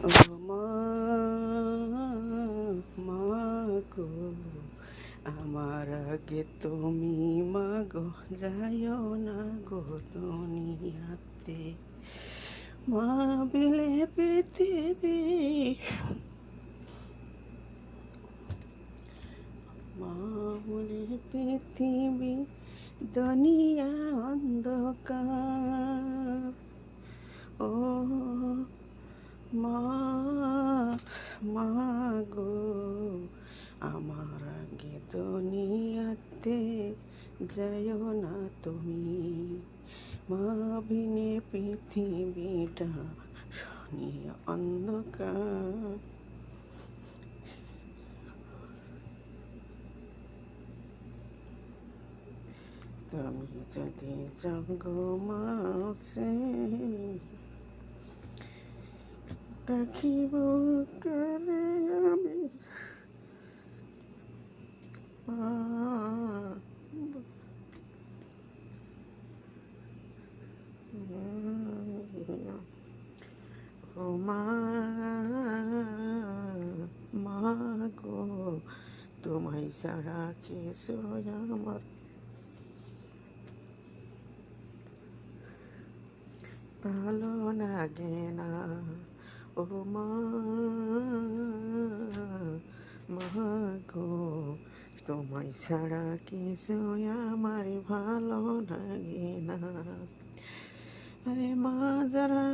ও মা, মা গো, আমার আগে তুমি মা গো, যাইও না গো দুনিয়াতে। মা বিলে পৃথিবী, মা বলে পৃথিবী, দুনিয়া অন্ধকার। ও মা, মা গো, আমার আগে দুনিয়াতে যাইও না তুমি। মা বিনে পৃথিবীটা শনি অন্ধকার। তুমি যদি জাগো মাসে, রাখিব কারে আমি মা। ও মা, মা গো, তোমায় ছাড়া কিছু আমার ভালো লাগে না। ও মা, মা গো, তোমায় ছাড়া কিছু আমার ভালো লাগে না। আরে মা যারা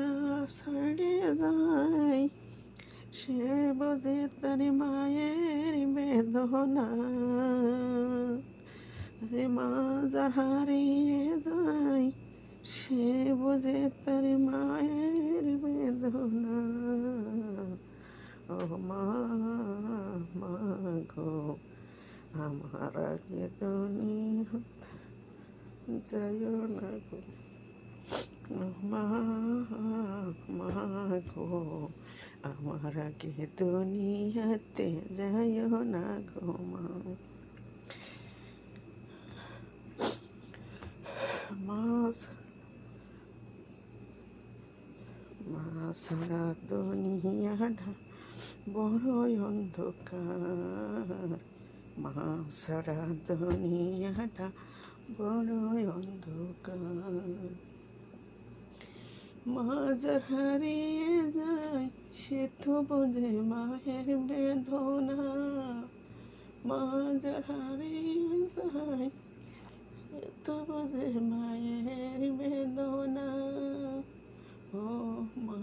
ছেড়ে যায়, সে বোঝে তার মায়ের বেদনা। আরে মা যারা হারিয়ে যায়, সে বোঝে তার মায়ের বেদনা। ও মা, মা গো, আমার আগে দুনিয়া যাইও না গো। ও মা, মা গো, আমার আগে দুনিয়াতে যাইও না গো মা। মা সারা দুনিয়াটা বড়ই অন্ধকার। মা সারা দুনিয়াটা বড়ই অন্ধকার। মা যার হারিয়ে যায়, সে তো বোঝে মায়ের বেদনা। মা যার হারিয়ে যায়, সে তো বোঝে মায়ের বেদনা। ও মা।